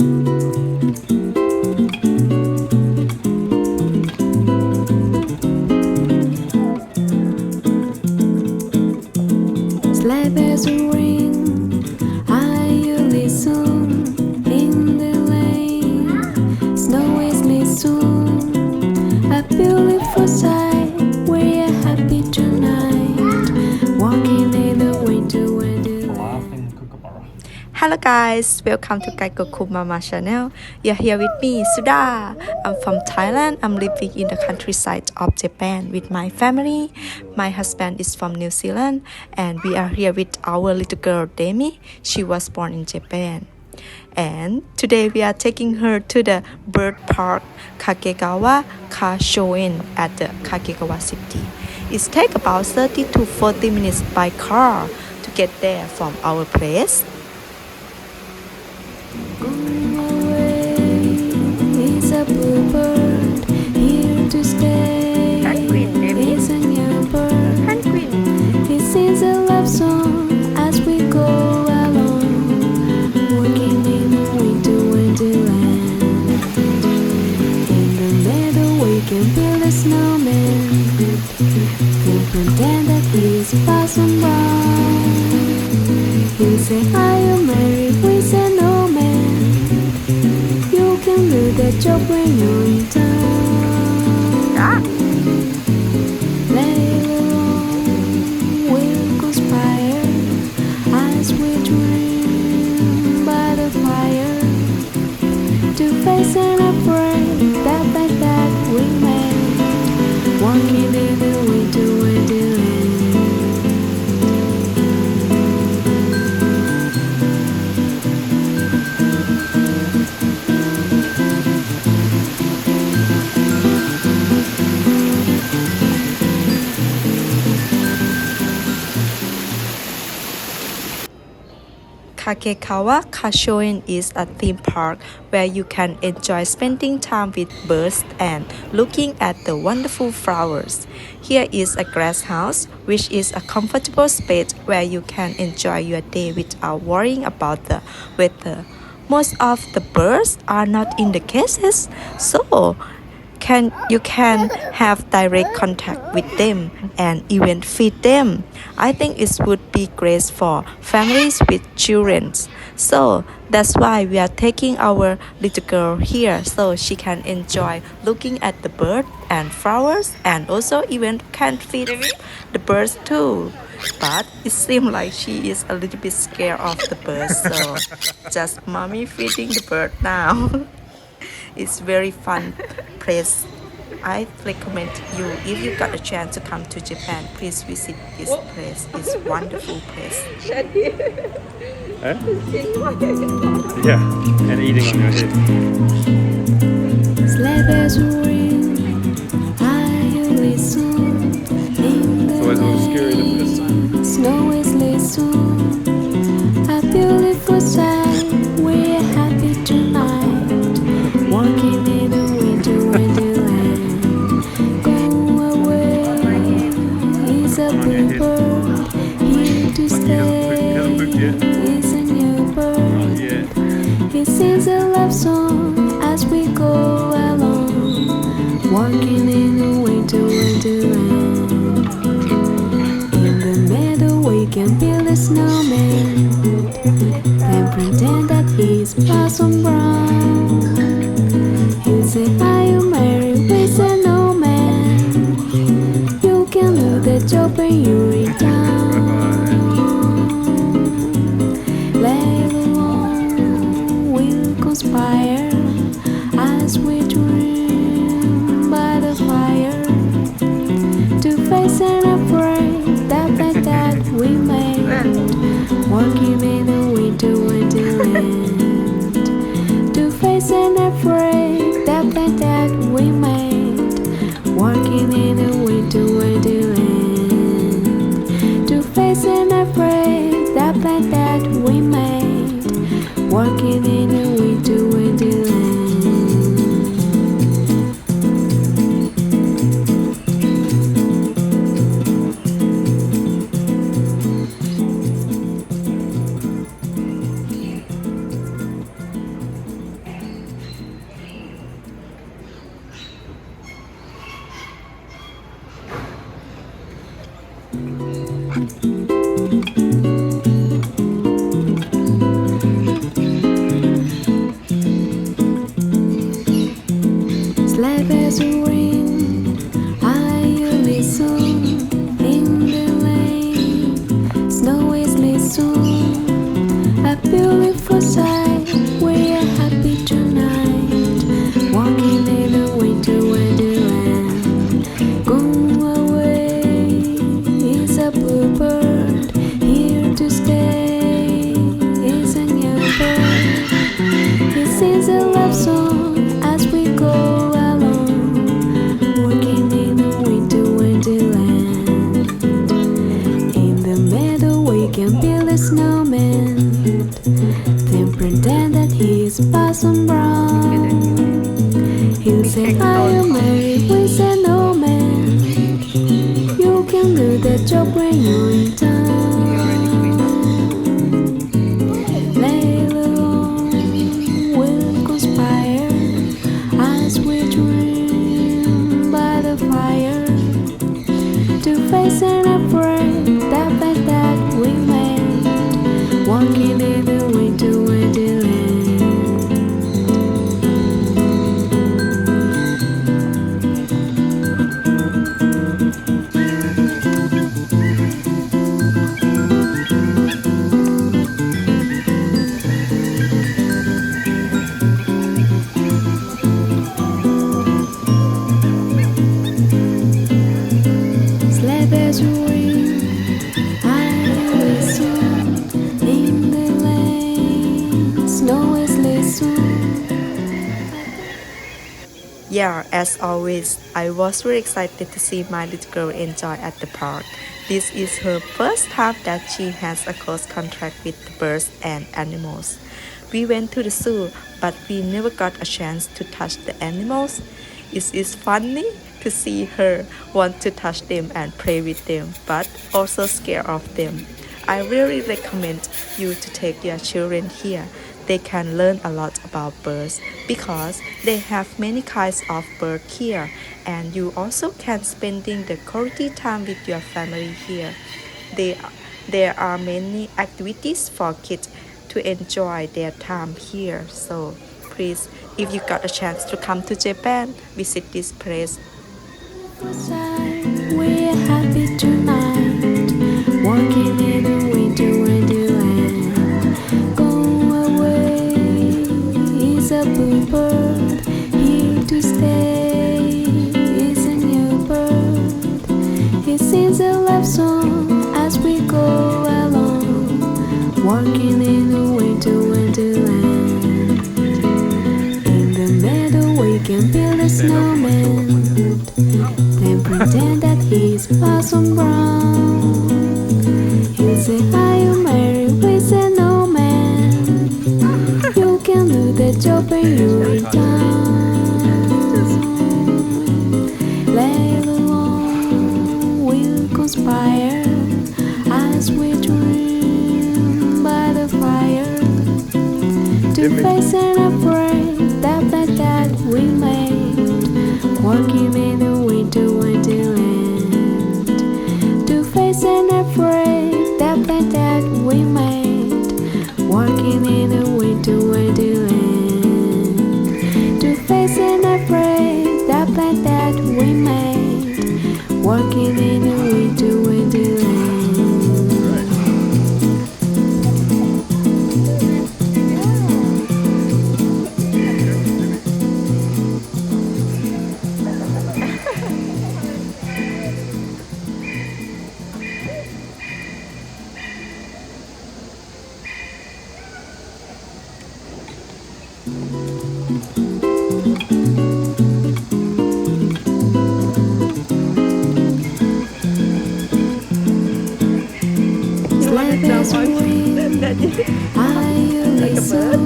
Sleigh bells ring, are you listen? In the lane, snow is soon. A beautiful sight, we are happy tonight. Walking in the winter wonderland. Hello guys, welcome to Gaikoku Mama channel. You're here with me, Suda. I'm from Thailand. I'm living in the countryside of Japan with my family. My husband is from New Zealand and we are here with our little girl Demi. She was born in Japan. And today we are taking her to the bird park Kakegawa, Kachouen at the Kakegawa city. It takes about 30 to 40 minutes by car to get there from our place. It's a bluebird here to stay. It's a new bird. He sings a love song as we go along, walking in the winter wonderland. In the meadow we can build a snowman, then pretend that he's passing by. He'll say, "Are you married?" We say, "No, man." You can do that job when you're in town. Later on, we'll conspire as we dream by the fire to face and afraid that like that we made, walking in the winter wonderland. Kakegawa Kachouen is a theme park where you can enjoy spending time with birds and looking at the wonderful flowers. Here is a grass house, which is a comfortable space where you can enjoy your day without worrying about the weather. Most of the birds are not in the cages, so you can have direct contact with them and even feed them. I think it would be great for families with children. So that's why we are taking our little girl here so she can enjoy looking at the bird and flowers and also even can feed the birds too. But it seems like she is a little bit scared of the birds, so just mommy feeding the bird now. It's very fun place. I recommend you, if you got a chance to come to Japan, please visit this place. It's a wonderful place. Eh? Yeah, and eating on your head. Sleigh bells ring, are you listen? In the Always a little scary the first time. snow is soon. A beautiful sight, we're happy tonight, walking in the winter wonderland. Go away, it's a bluebird here to stay. It's a new bird. Yeah. He sings a love song as we go along, walking in the winter wonderland. In the meadow we can build a snowman, then pretend that he's blossom brown. He'll say, "Are you married?" We say, "No, man." You can do the job when you're in town. Later on, we'll conspire as we dream by the fire to face and afraid that like that we made, walking in the winter wonderland. To face and afraid that like that we made, walking in the winter wonderland. To face and afraid that like that we made, walking in the winter wonderland. blossom brown. He'll say, are you married? We say, no man. You can do that job when you're in town. Later on, we'll conspire as we dream by the fire to face and afraid that fact that we made, walking in the winter wonderland. Sleigh bells ring, I whistle in the lane. Snow is little. Yeah, as always, I was very excited to see my little girl enjoy at the park. This is her first time that she has a close contact with the birds and animals. We went to the zoo, but we never got a chance to touch the animals. It is funny to see her want to touch them and play with them, but also scared of them. I really recommend you to take your children here. They can learn a lot about birds because they have many kinds of birds here, and you also can spending the quality time with your family here. They, there are many activities for kids to enjoy their time here. So please, if you got a chance to come to Japan, visit this place. We're happy tonight, walking in a winter wonderland. Go away, is a bluebird, here to stay is a new bird. He sings a love song as we go along, walking in a winter wonderland. In the meadow we can build a snowman, then pretend that he's blossom brown. He'll say, are you married? We say, no man. You can do the job when you're in town. Later on, we'll conspire as we dream by the fire to face and afraid that bed that we made, walking in a winter wonderland. To face and afraid that bed that we made, walking in a winter wonderland. To face and afraid that bed that we made, walking in a winter wonderland. Sleigh bells ring, are you listen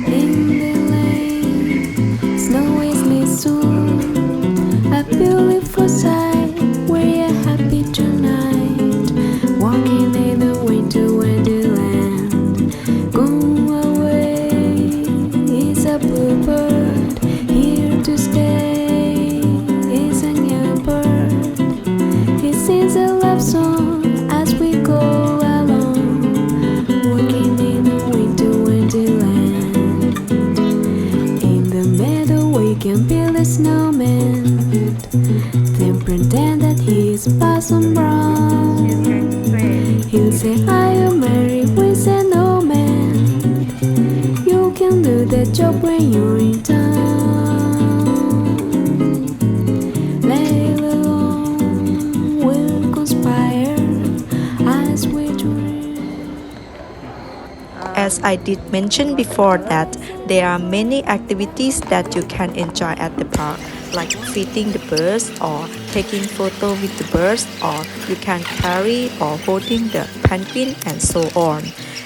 in the lane? Snow is little, a beautiful sight. We're happy tonight, walking in a winter wonderland. Go away, is a bluebird, here to stay is a new bird. He sings a love song as we go along, walking in a winter wonderland. In the meadow we can build a snowman, then pretend that he's blossom brown. He'll say, are you married? We say, no man. You can do the job when you're in town. Later on, we'll conspire as we dream. As I did mention before that there are many activities that you can enjoy at the park. like feeding the birds or taking photo with the birds, or you can carry or holding the penguin and so on.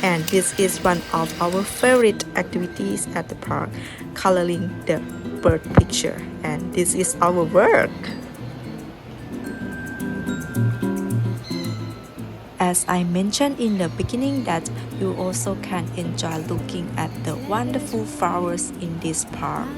And this is one of our favorite activities at the park, coloring the bird picture, and this is our work. As I mentioned in the beginning that you also can enjoy looking at the wonderful flowers in this park.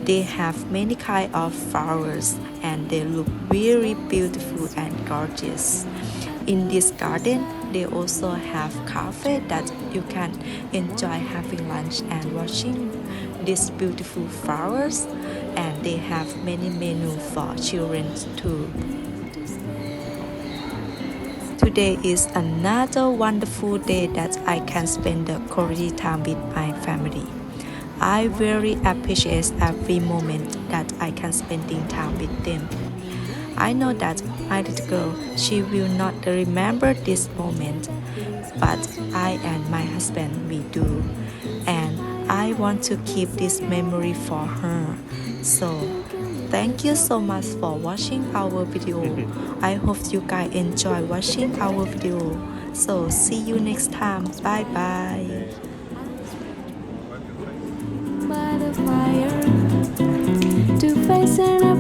They have many kind of flowers and they look very beautiful and gorgeous. In this garden, they also have cafe that you can enjoy having lunch and watching these beautiful flowers, and they have many menus for children too. Today is another wonderful day that I can spend the quality time with my family. I very appreciate every moment that I can spending time with them. I know that my little girl, she will not remember this moment, but I and my husband, we do. And I want to keep this memory for her. So, thank you so much for watching our video. I hope you guys enjoy watching our video. So, see you next time. Bye bye. by the fire to face an